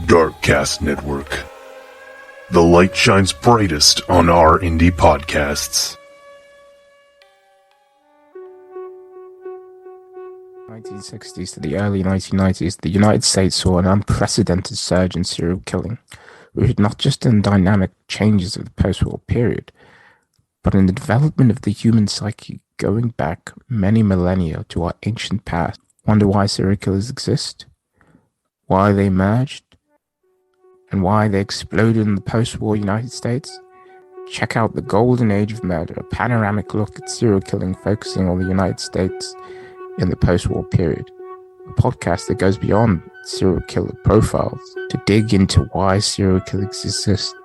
Darkcast Network. The light shines brightest on our indie podcasts. 1960s to the early 1990s, the United States saw an unprecedented surge in serial killing, rooted not just in dynamic changes of the post-war period, but in the development of the human psyche going back many millennia to our ancient past. Wonder why serial killers exist? Why they emerged? And why they exploded in the post-war United States? Check out The Golden Age of Murder, a panoramic look at serial killing focusing on the United States in the post-war period. A podcast that goes beyond serial killer profiles to dig into why serial killers exist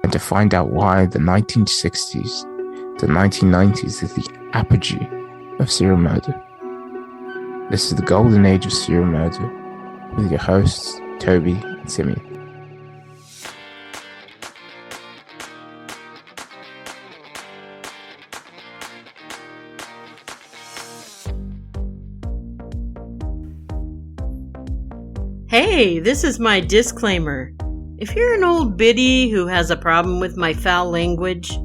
and to find out why the 1960s to 1990s is the apogee of serial murder. This is The Golden Age of Serial Murder with your hosts, Toby and Simeon. Hey, this is my disclaimer. If you're an old biddy who has a problem with my foul language,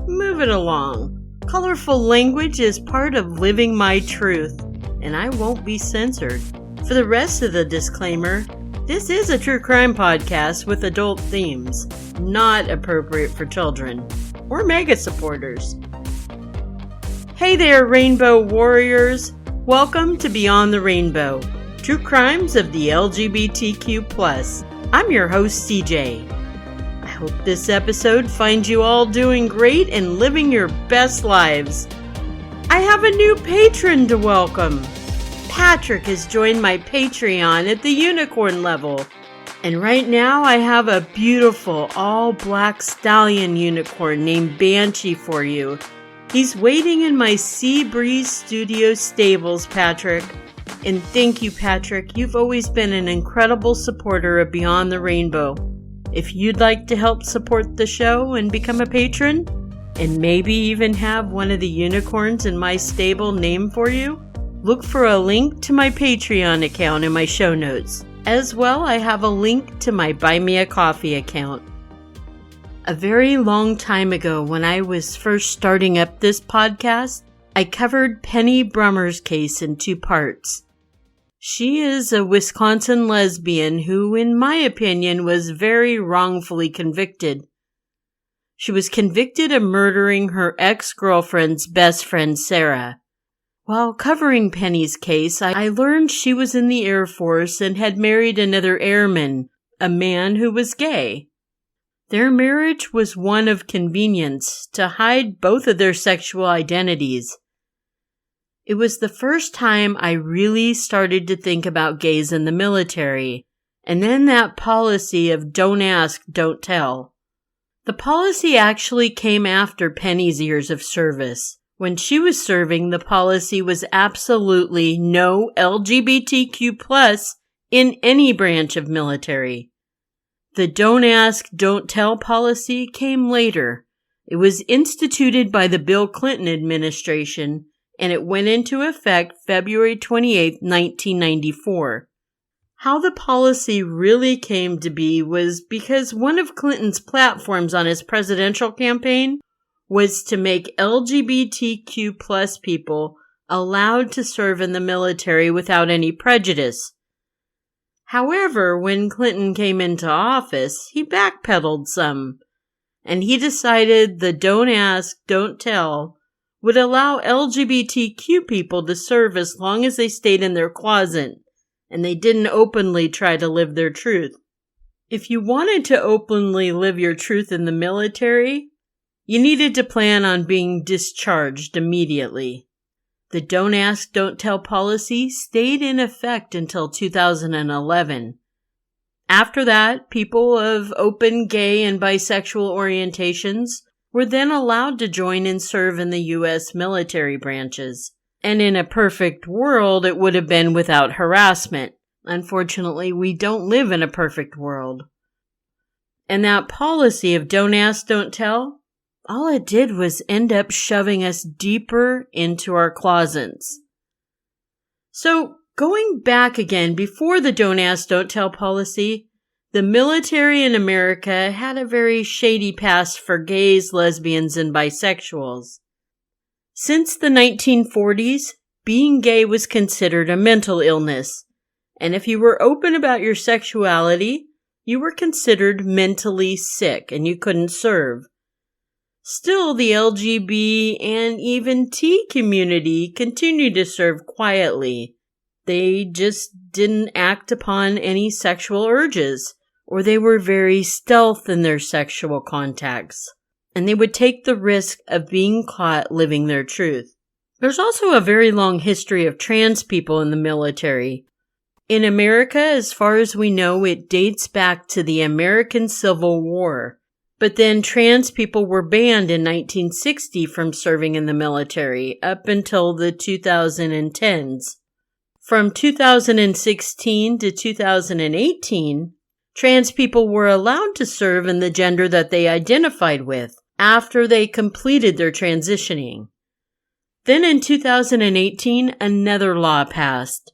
move it along. Colorful language is part of living my truth, and I won't be censored. For the rest of the disclaimer, this is a true crime podcast with adult themes, not appropriate for children or mega supporters. Hey there, Rainbow Warriors. Welcome to Beyond the Rainbow. True Crimes of the LGBTQ+. I'm your host, CJ. I hope this episode finds you all doing great and living your best lives. I have a new patron to welcome. Patrick has joined my Patreon at the unicorn level. And right now I have a beautiful all-black stallion unicorn named Banshee for you. He's waiting in my Sea Breeze Studio stables, Patrick. And thank you, Patrick. You've always been an incredible supporter of Beyond the Rainbow. If you'd like to help support the show and become a patron, and maybe even have one of the unicorns in my stable named for you, look for a link to my Patreon account in my show notes. As well, I have a link to my Buy Me a Coffee account. A very long time ago, when I was first starting up this podcast, I covered Penny Brummer's case in 2 parts. She is a Wisconsin lesbian who, in my opinion, was very wrongfully convicted. She was convicted of murdering her ex-girlfriend's best friend, Sarah. While covering Penny's case, I learned she was in the Air Force and had married another airman, a man who was gay. Their marriage was one of convenience to hide both of their sexual identities. It was the first time I really started to think about gays in the military, and then that policy of don't ask, don't tell. The policy actually came after Penny's years of service. When she was serving, the policy was absolutely no LGBTQ+ in any branch of military. The don't ask, don't tell policy came later. It was instituted by the Bill Clinton administration, and it went into effect February 28, 1994. How the policy really came to be was because one of Clinton's platforms on his presidential campaign was to make LGBTQ+ people allowed to serve in the military without any prejudice. However, when Clinton came into office, he backpedaled some, and he decided the don't ask, don't tell would allow LGBTQ people to serve as long as they stayed in their closet and they didn't openly try to live their truth. If you wanted to openly live your truth in the military, you needed to plan on being discharged immediately. The don't ask, don't tell policy stayed in effect until 2011. After that, people of open gay and bisexual orientations were then allowed to join and serve in the U.S. military branches. And in a perfect world, it would have been without harassment. Unfortunately, we don't live in a perfect world. And that policy of don't ask, don't tell, all it did was end up shoving us deeper into our closets. So, going back again, before the don't ask, don't tell policy, The military in America had a very shady past for gays, lesbians, and bisexuals. Since the 1940s, being gay was considered a mental illness, and if you were open about your sexuality, you were considered mentally sick and you couldn't serve. Still, the LGBT and even T community continued to serve quietly. They just didn't act upon any sexual urges, or they were very stealth in their sexual contacts, and they would take the risk of being caught living their truth. There's also a very long history of trans people in the military. In America, as far as we know, it dates back to the American Civil War. But then trans people were banned in 1960 from serving in the military up until the 2010s. From 2016 to 2018, trans people were allowed to serve in the gender that they identified with after they completed their transitioning. Then in 2018, another law passed.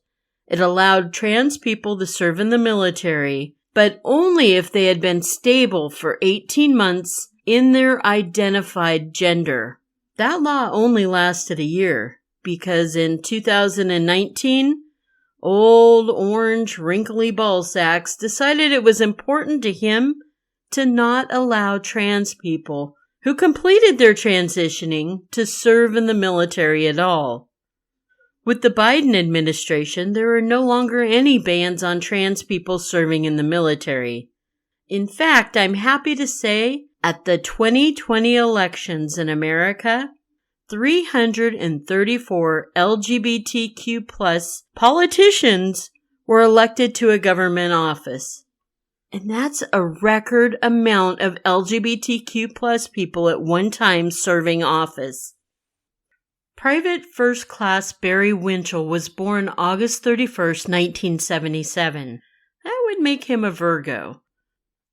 It allowed trans people to serve in the military, but only if they had been stable for 18 months in their identified gender. That law only lasted a year, because in 2019, old orange wrinkly ballsacks decided it was important to him to not allow trans people who completed their transitioning to serve in the military at all. With the Biden administration, there are no longer any bans on trans people serving in the military. In fact, I'm happy to say, at the 2020 elections in America, 334 LGBTQ+ politicians were elected to a government office. And that's a record amount of LGBTQ+ people at one time serving office. Private First Class Barry Winchell was born August 31st, 1977. That would make him a Virgo.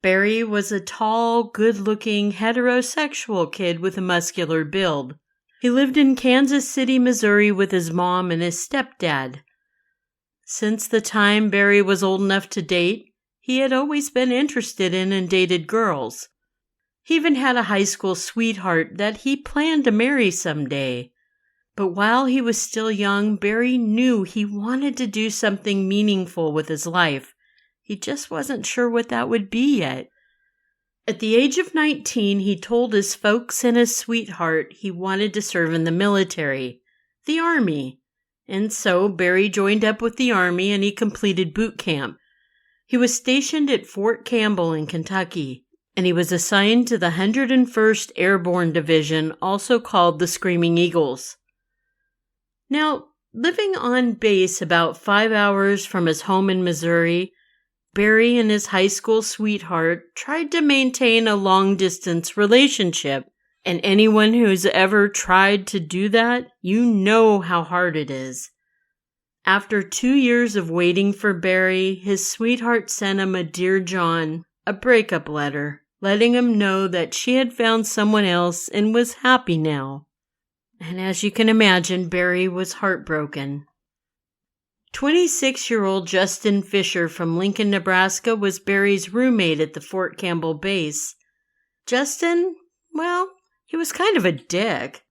Barry was a tall, good-looking, heterosexual kid with a muscular build. He lived in Kansas City, Missouri with his mom and his stepdad. Since the time Barry was old enough to date, he had always been interested in and dated girls. He even had a high school sweetheart that he planned to marry someday. But while he was still young, Barry knew he wanted to do something meaningful with his life. He just wasn't sure what that would be yet. At the age of 19, he told his folks and his sweetheart he wanted to serve in the military, the Army. And so Barry joined up with the Army and he completed boot camp. He was stationed at Fort Campbell in Kentucky, and he was assigned to the 101st Airborne Division, also called the Screaming Eagles. Now, living on base about 5 hours from his home in Missouri, Barry and his high school sweetheart tried to maintain a long-distance relationship, and anyone who's ever tried to do that, you know how hard it is. After 2 years of waiting for Barry, his sweetheart sent him a Dear John, a breakup letter, letting him know that she had found someone else and was happy now. And as you can imagine, Barry was heartbroken. 26-year-old Justin Fisher from Lincoln, Nebraska was Barry's roommate at the Fort Campbell base. Justin, well, he was kind of a dick.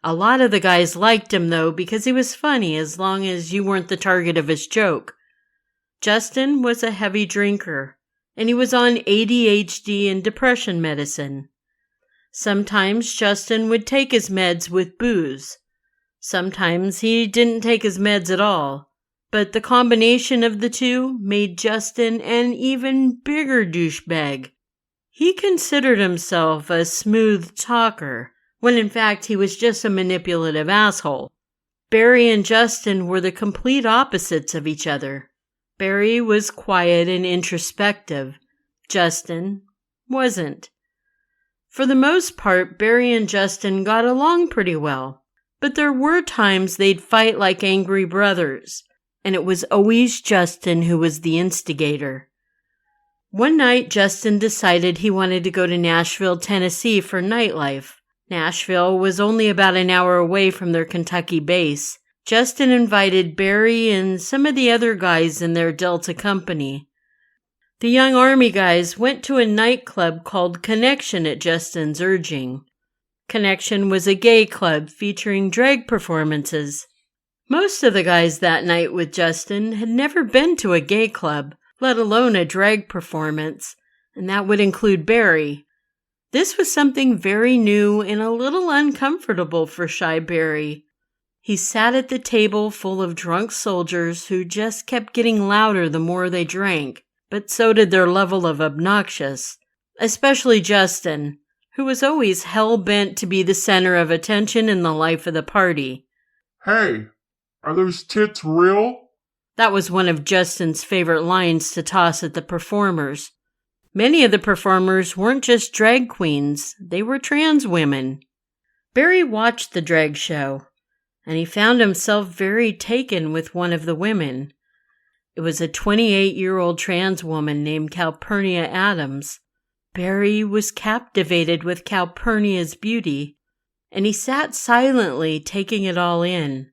A lot of the guys liked him, though, because he was funny as long as you weren't the target of his joke. Justin was a heavy drinker, and he was on ADHD and depression medicine. Sometimes Justin would take his meds with booze. Sometimes he didn't take his meds at all. But the combination of the two made Justin an even bigger douchebag. He considered himself a smooth talker, when in fact he was just a manipulative asshole. Barry and Justin were the complete opposites of each other. Barry was quiet and introspective. Justin wasn't. For the most part, Barry and Justin got along pretty well, but there were times they'd fight like angry brothers, and it was always Justin who was the instigator. One night, Justin decided he wanted to go to Nashville, Tennessee for nightlife. Nashville was only about an hour away from their Kentucky base. Justin invited Barry and some of the other guys in their Delta company. The young Army guys went to a nightclub called Connection at Justin's urging. Connection was a gay club featuring drag performances. Most of the guys that night with Justin had never been to a gay club, let alone a drag performance, and that would include Barry. This was something very new and a little uncomfortable for shy Barry. He sat at the table full of drunk soldiers who just kept getting louder the more they drank, but so did their level of obnoxious, especially Justin, who was always hell-bent to be the center of attention in the life of the party. Hey, are those tits real? That was one of Justin's favorite lines to toss at the performers. Many of the performers weren't just drag queens, they were trans women. Barry watched the drag show, and he found himself very taken with one of the women. It was a 28-year-old trans woman named Calpurnia Adams. Barry was captivated with Calpurnia's beauty, and he sat silently taking it all in.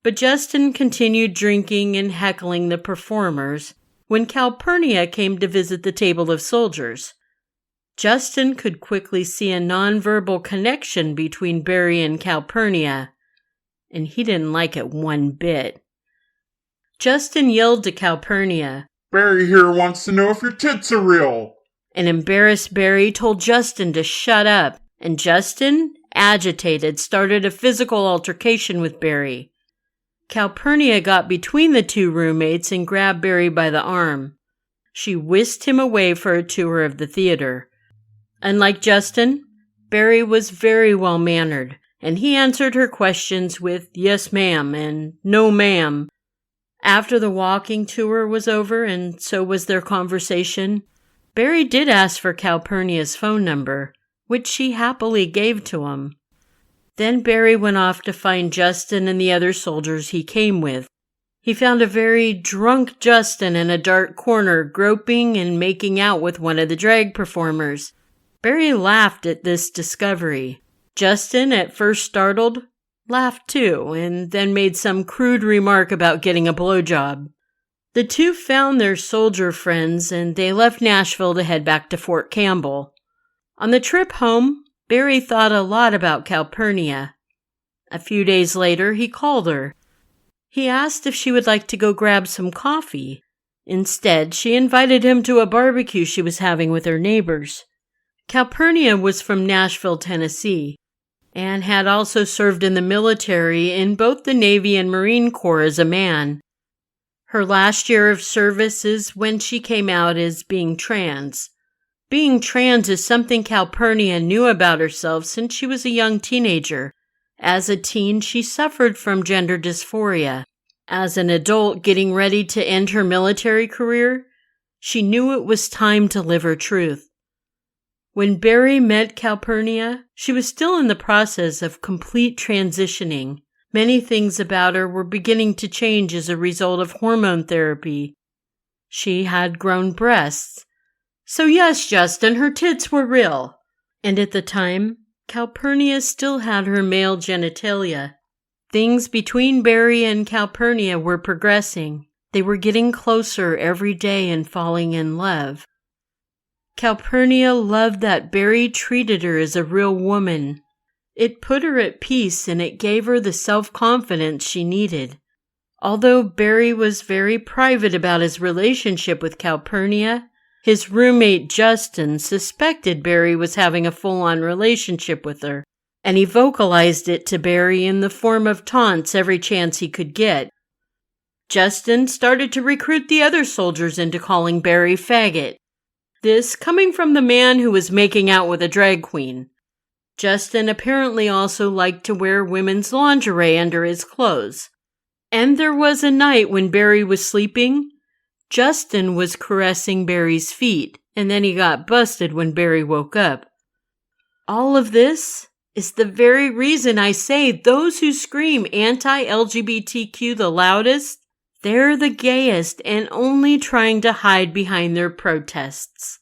But Justin continued drinking and heckling the performers when Calpurnia came to visit the table of soldiers. Justin could quickly see a nonverbal connection between Barry and Calpurnia, and he didn't like it one bit. Justin yelled to Calpurnia, Barry here wants to know if your tits are real. An embarrassed Barry told Justin to shut up, and Justin, agitated, started a physical altercation with Barry. Calpurnia got between the two roommates and grabbed Barry by the arm. She whisked him away for a tour of the theater. Unlike Justin, Barry was very well-mannered, and he answered her questions with yes ma'am and no ma'am. After the walking tour was over, and so was their conversation, Barry did ask for Calpurnia's phone number, which she happily gave to him. Then Barry went off to find Justin and the other soldiers he came with. He found a very drunk Justin in a dark corner, groping and making out with one of the drag performers. Barry laughed at this discovery. Justin, at first startled, laughed too, and then made some crude remark about getting a blowjob. The two found their soldier friends, and they left Nashville to head back to Fort Campbell. On the trip home, Barry thought a lot about Calpurnia. A few days later, he called her. He asked if she would like to go grab some coffee. Instead, she invited him to a barbecue she was having with her neighbors. Calpurnia was from Nashville, Tennessee, and had also served in the military in both the Navy and Marine Corps as a man. Her last year of service is when she came out as being trans. Being trans is something Calpurnia knew about herself since she was a young teenager. As a teen, she suffered from gender dysphoria. As an adult getting ready to end her military career, she knew it was time to live her truth. When Barry met Calpurnia, she was still in the process of complete transitioning. Many things about her were beginning to change as a result of hormone therapy. She had grown breasts. So yes, Justin, her tits were real. And at the time, Calpurnia still had her male genitalia. Things between Barry and Calpurnia were progressing. They were getting closer every day and falling in love. Calpurnia loved that Barry treated her as a real woman. It put her at peace and it gave her the self-confidence she needed. Although Barry was very private about his relationship with Calpurnia, his roommate Justin suspected Barry was having a full-on relationship with her, and he vocalized it to Barry in the form of taunts every chance he could get. Justin started to recruit the other soldiers into calling Barry faggot. This coming from the man who was making out with a drag queen. Justin apparently also liked to wear women's lingerie under his clothes. And there was a night when Barry was sleeping, Justin was caressing Barry's feet, and then he got busted when Barry woke up. All of this is the very reason I say those who scream anti-LGBTQ the loudest, they're the gayest and only trying to hide behind their protests.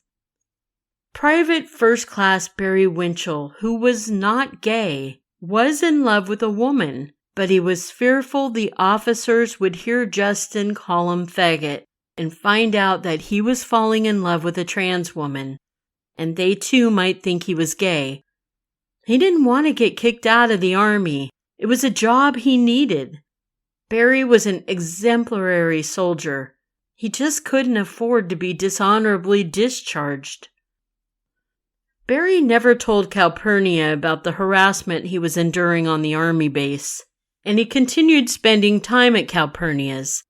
Private First Class Barry Winchell, who was not gay, was in love with a woman, but he was fearful the officers would hear Justin call him faggot. and find out that he was falling in love with a trans woman, and they too might think he was gay. He didn't want to get kicked out of the Army. It was a job he needed. Barry was an exemplary soldier. He just couldn't afford to be dishonorably discharged. Barry never told Calpurnia about the harassment he was enduring on the Army base, and he continued spending time at Calpurnia's.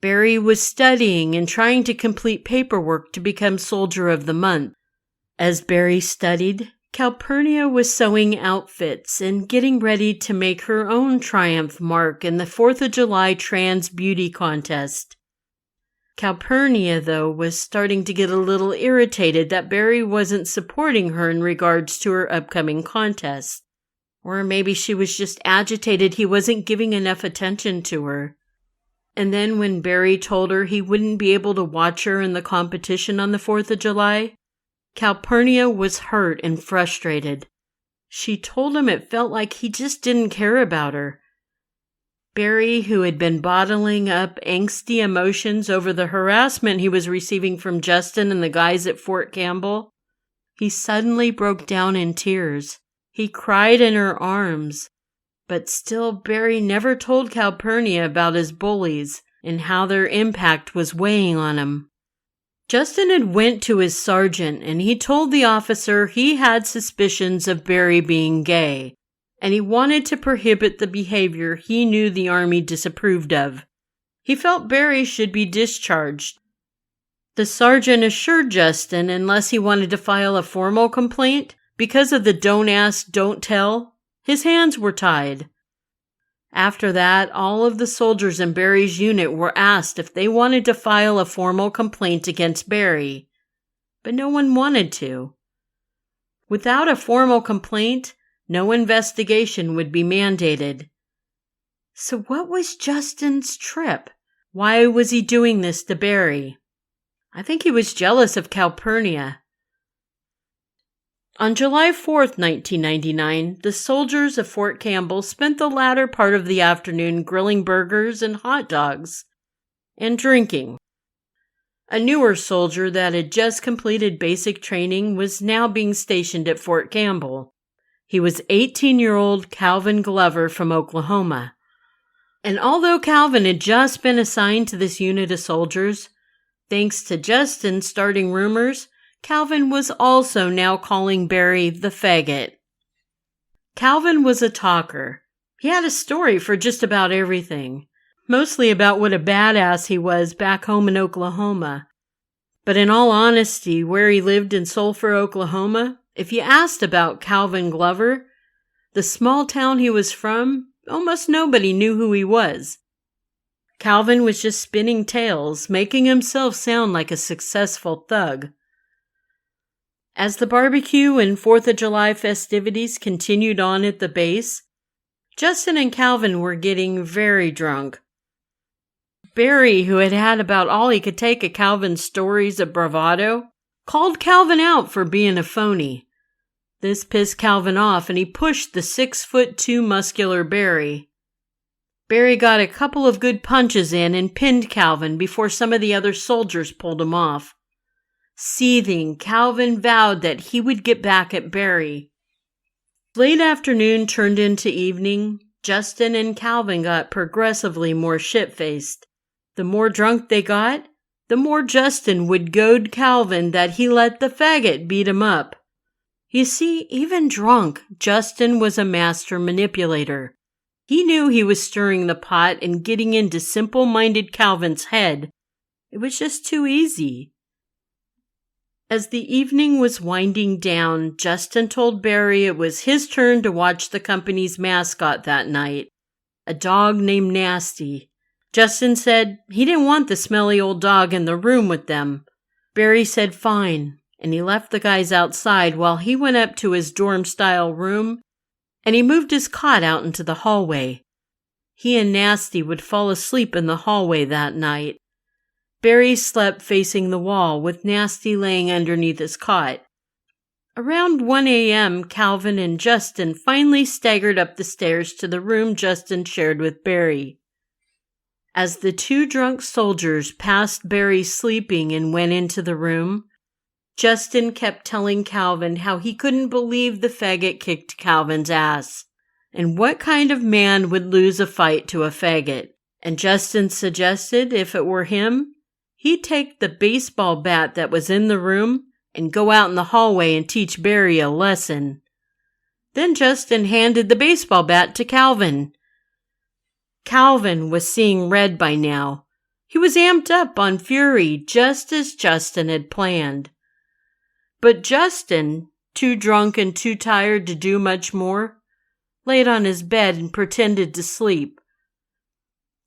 Barry was studying and trying to complete paperwork to become Soldier of the Month. As Barry studied, Calpurnia was sewing outfits and getting ready to make her own triumph mark in the 4th of July Trans Beauty Contest. Calpurnia, though, was starting to get a little irritated that Barry wasn't supporting her in regards to her upcoming contest. Or maybe she was just agitated he wasn't giving enough attention to her. And then when Barry told her he wouldn't be able to watch her in the competition on the 4th of July, Calpurnia was hurt and frustrated. She told him it felt like he just didn't care about her. Barry, who had been bottling up angsty emotions over the harassment he was receiving from Justin and the guys at Fort Campbell, he suddenly broke down in tears. He cried in her arms. But still, Barry never told Calpurnia about his bullies and how their impact was weighing on him. Justin had went to his sergeant and he told the officer he had suspicions of Barry being gay, and he wanted to prohibit the behavior he knew the Army disapproved of. He felt Barry should be discharged. The sergeant assured Justin unless he wanted to file a formal complaint, because of the don't ask, don't tell, his hands were tied. After that, all of the soldiers in Barry's unit were asked if they wanted to file a formal complaint against Barry, but no one wanted to. Without a formal complaint, no investigation would be mandated. So what was Justin's trip? Why was he doing this to Barry? I think he was jealous of Calpurnia. On July 4th, 1999, the soldiers of Fort Campbell spent the latter part of the afternoon grilling burgers and hot dogs and drinking. A newer soldier that had just completed basic training was now being stationed at Fort Campbell. He was 18-year-old Calvin Glover from Oklahoma. And although Calvin had just been assigned to this unit of soldiers, thanks to Justin starting rumors, Calvin was also now calling Barry the faggot. Calvin was a talker. He had a story for just about everything, mostly about what a badass he was back home in Oklahoma. But in all honesty, where he lived in Sulphur, Oklahoma, if you asked about Calvin Glover, the small town he was from, almost nobody knew who he was. Calvin was just spinning tales, making himself sound like a successful thug. As the barbecue and 4th of July festivities continued on at the base, Justin and Calvin were getting very drunk. Barry, who had had about all he could take of Calvin's stories of bravado, called Calvin out for being a phony. This pissed Calvin off and he pushed the 6'2" muscular Barry. Barry got a couple of good punches in and pinned Calvin before some of the other soldiers pulled him off. Seething, Calvin vowed that he would get back at Barry. Late afternoon turned into evening. Justin and Calvin got progressively more shit-faced. The more drunk they got, the more Justin would goad Calvin that he let the faggot beat him up. You see, even drunk, Justin was a master manipulator. He knew he was stirring the pot and getting into simple-minded Calvin's head. It was just too easy. As the evening was winding down, Justin told Barry it was his turn to watch the company's mascot that night, a dog named Nasty. Justin said he didn't want the smelly old dog in the room with them. Barry said fine, and he left the guys outside while he went up to his dorm-style room, and he moved his cot out into the hallway. He and Nasty would fall asleep in the hallway that night. Barry slept facing the wall with Nasty laying underneath his cot. Around 1 a.m., Calvin and Justin finally staggered up the stairs to the room Justin shared with Barry. As the two drunk soldiers passed Barry sleeping and went into the room, Justin kept telling Calvin how he couldn't believe the faggot kicked Calvin's ass, and what kind of man would lose a fight to a faggot. And Justin suggested if it were him, he'd take the baseball bat that was in the room and go out in the hallway and teach Barry a lesson. Then Justin handed the baseball bat to Calvin. Calvin was seeing red by now. He was amped up on fury, just as Justin had planned. But Justin, too drunk and too tired to do much more, laid on his bed and pretended to sleep.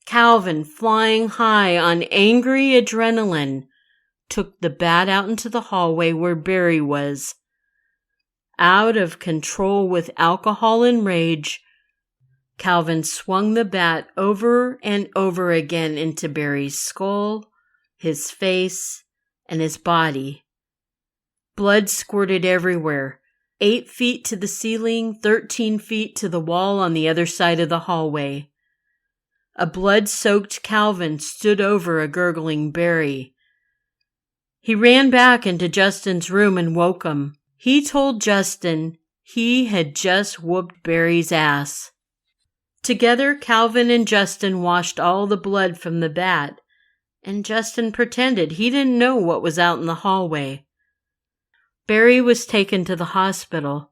Calvin, flying high on angry adrenaline, took the bat out into the hallway where Barry was. Out of control with alcohol and rage, Calvin swung the bat over and over again into Barry's skull, his face, and his body. Blood squirted everywhere, 8 feet to the ceiling, 13 feet to the wall on the other side of the hallway. A blood-soaked Calvin stood over a gurgling Barry. He ran back into Justin's room and woke him. He told Justin he had just whooped Barry's ass. Together, Calvin and Justin washed all the blood from the bat, and Justin pretended he didn't know what was out in the hallway. Barry was taken to the hospital.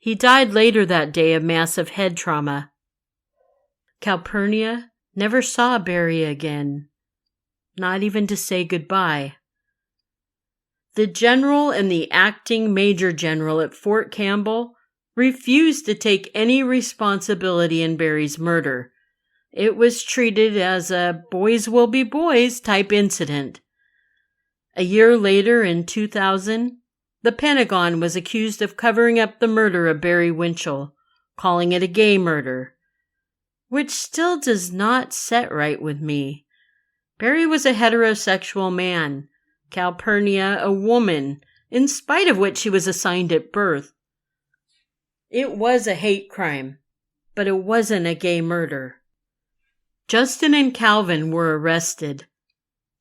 He died later that day of massive head trauma. Calpurnia never saw Barry again, not even to say goodbye. The general and the acting major general at Fort Campbell refused to take any responsibility in Barry's murder. It was treated as a boys will be boys type incident. A year later, in 2000, the Pentagon was accused of covering up the murder of Barry Winchell, calling it a gay murder, which still does not set right with me. Barry was a heterosexual man, Calpurnia a woman, in spite of what she was assigned at birth. It was a hate crime, but it wasn't a gay murder. Justin and Calvin were arrested.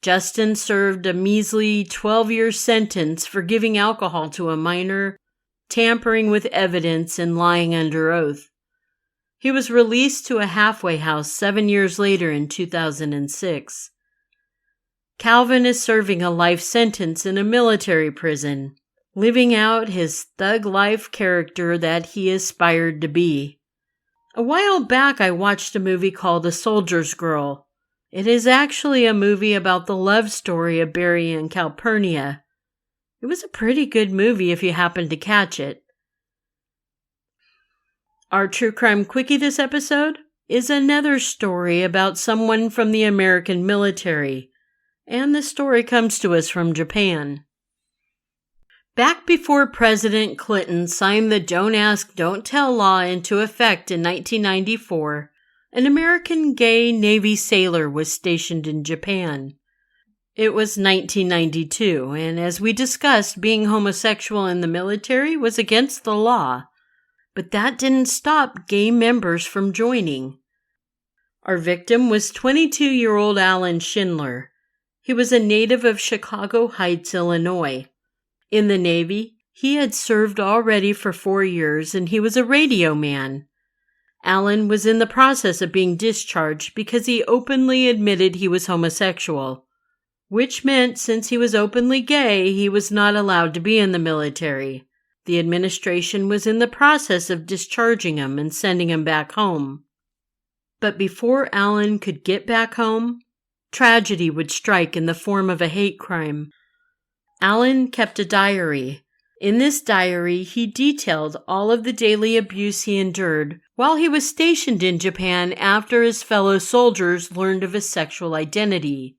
Justin served a measly 12-year sentence for giving alcohol to a minor, tampering with evidence, and lying under oath. He was released to a halfway house 7 years later in 2006. Calvin is serving a life sentence in a military prison, living out his thug life character that he aspired to be. A while back, I watched a movie called A Soldier's Girl. It is actually a movie about the love story of Barry and Calpurnia. It was a pretty good movie if you happened to catch it. Our True Crime Quickie this episode is another story about someone from the American military, and the story comes to us from Japan. Back before President Clinton signed the Don't Ask, Don't Tell law into effect in 1994, an American gay Navy sailor was stationed in Japan. It was 1992, and as we discussed, being homosexual in the military was against the law. But that didn't stop gay members from joining. Our victim was 22-year-old Allen Schindler. He was a native of Chicago Heights, Illinois. In the Navy, he had served already for 4 years, and he was a radio man. Allen was in the process of being discharged because he openly admitted he was homosexual, which meant since he was openly gay, he was not allowed to be in the military. The administration was in the process of discharging him and sending him back home. But before Allen could get back home, tragedy would strike in the form of a hate crime. Allen kept a diary. In this diary, he detailed all of the daily abuse he endured while he was stationed in Japan after his fellow soldiers learned of his sexual identity.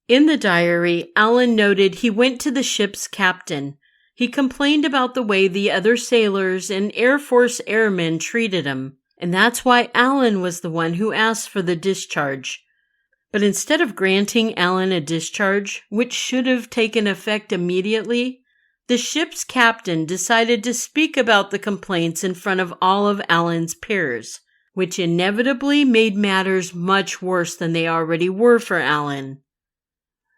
In the diary, Allen noted he went to the ship's captain. He complained about the way the other sailors and Air Force airmen treated him, and that's why Allen was the one who asked for the discharge. But instead of granting Allen a discharge, which should have taken effect immediately, the ship's captain decided to speak about the complaints in front of all of Allen's peers, which inevitably made matters much worse than they already were for Allen.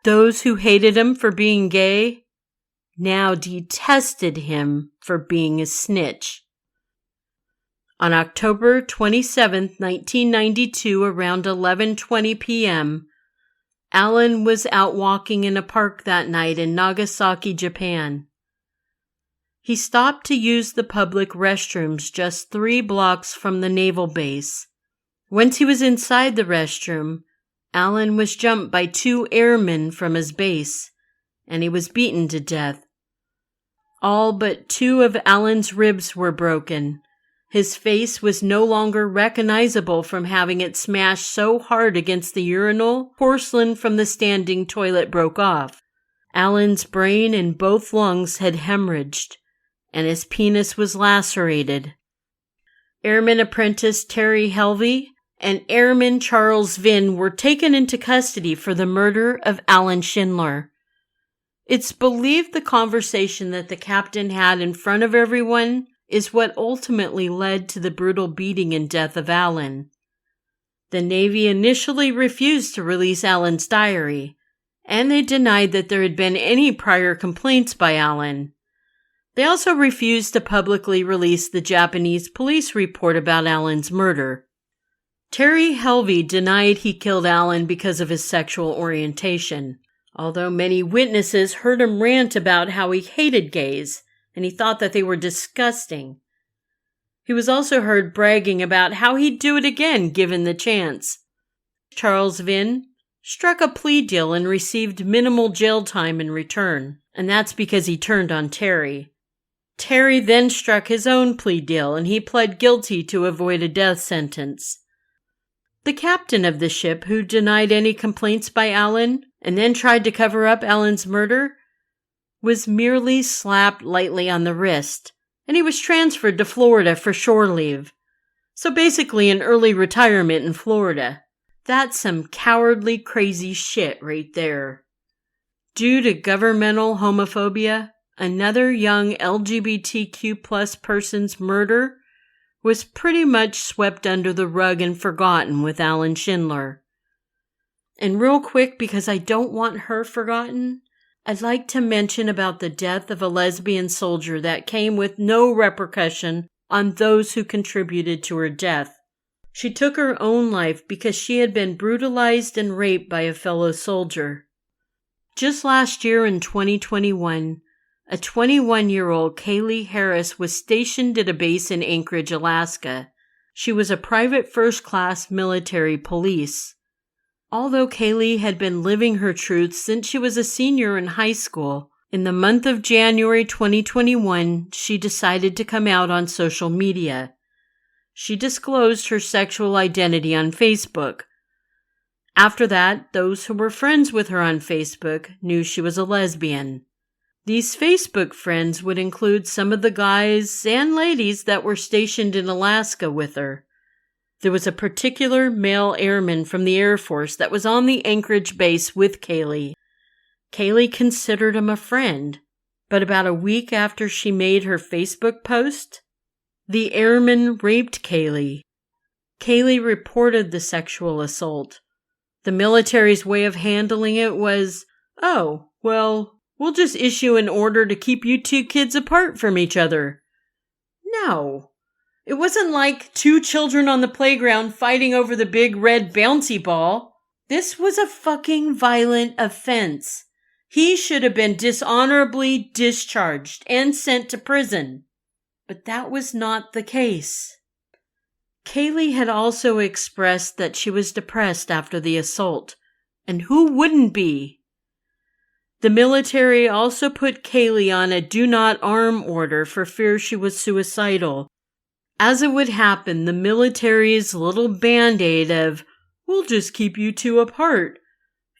Those who hated him for being gay now detested him for being a snitch. On October 27, 1992, around 11:20 p.m., Allen was out walking in a park that night in Nagasaki, Japan. He stopped to use the public restrooms just 3 blocks from the naval base. Once he was inside the restroom, Allen was jumped by 2 airmen from his base, and he was beaten to death. All but 2 of Allen's ribs were broken. His face was no longer recognizable from having it smashed so hard against the urinal. Porcelain from the standing toilet broke off. Allen's brain and both lungs had hemorrhaged, and his penis was lacerated. Airman apprentice Terry Helvey and Airman Charles Vinn were taken into custody for the murder of Allen Schindler. It's believed the conversation that the captain had in front of everyone is what ultimately led to the brutal beating and death of Allen. The Navy initially refused to release Allen's diary, and they denied that there had been any prior complaints by Allen. They also refused to publicly release the Japanese police report about Allen's murder. Terry Helvey denied he killed Allen because of his sexual orientation, although many witnesses heard him rant about how he hated gays and he thought that they were disgusting. He was also heard bragging about how he'd do it again given the chance. Charles Vinn struck a plea deal and received minimal jail time in return, and that's because he turned on Terry. Terry then struck his own plea deal and he pled guilty to avoid a death sentence. The captain of the ship, who denied any complaints by Allen and then tried to cover up Allen's murder, was merely slapped lightly on the wrist, and he was transferred to Florida for shore leave. So basically an early retirement in Florida. That's some cowardly, crazy shit right there. Due to governmental homophobia, another young LGBTQ+ person's murder was pretty much swept under the rug and forgotten with Allen Schindler. And real quick, because I don't want her forgotten, I'd like to mention about the death of a lesbian soldier that came with no repercussion on those who contributed to her death. She took her own life because she had been brutalized and raped by a fellow soldier. Just last year in 2021, a 21-year-old Kaylie Harris was stationed at a base in Anchorage, Alaska. She was a private first-class military police. Although Kaylie had been living her truth since she was a senior in high school, in the month of January 2021, she decided to come out on social media. She disclosed her sexual identity on Facebook. After that, those who were friends with her on Facebook knew she was a lesbian. These Facebook friends would include some of the guys and ladies that were stationed in Alaska with her. There was a particular male airman from the Air Force that was on the Anchorage base with Kaylie. Kaylie considered him a friend, but about a week after she made her Facebook post, the airman raped Kaylie. Kaylie reported the sexual assault. The military's way of handling it was, "Oh, well, we'll just issue an order to keep you 2 kids apart from each other." No. It wasn't like 2 children on the playground fighting over the big red bouncy ball. This was a fucking violent offense. He should have been dishonorably discharged and sent to prison. But that was not the case. Kaylie had also expressed that she was depressed after the assault. And who wouldn't be? The military also put Kaylie on a do not arm order for fear she was suicidal. As it would happen, the military's little band-aid of, "We'll just keep you 2 apart,"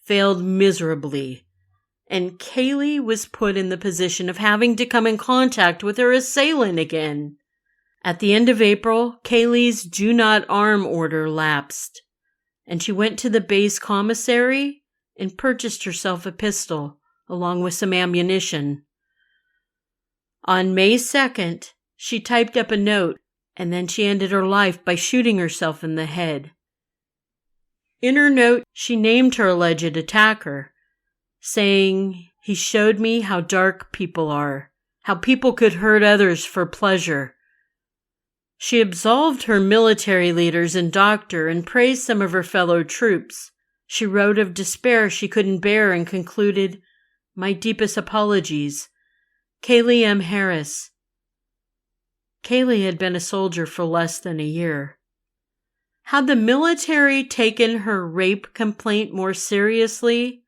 failed miserably, and Kaylie was put in the position of having to come in contact with her assailant again. At the end of April, Kaylie's do not arm order lapsed, and she went to the base commissary and purchased herself a pistol, along with some ammunition. On May 2nd, she typed up a note and then she ended her life by shooting herself in the head. In her note, she named her alleged attacker, saying, "He showed me how dark people are, how people could hurt others for pleasure." She absolved her military leaders and doctor and praised some of her fellow troops. She wrote of despair she couldn't bear and concluded, "My deepest apologies. Kaylie M. Harris." Kaylie had been a soldier for less than a year. Had the military taken her rape complaint more seriously?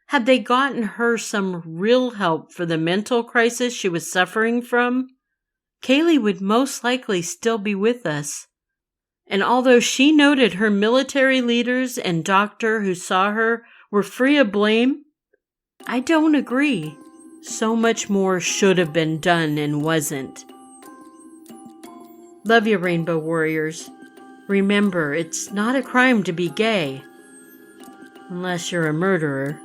Had they gotten her some real help for the mental crisis she was suffering from? Kaylie would most likely still be with us. And although she noted her military leaders and doctor who saw her were free of blame, I don't agree. So much more should have been done and wasn't. Love you, Rainbow Warriors. Remember, it's not a crime to be gay. Unless you're a murderer.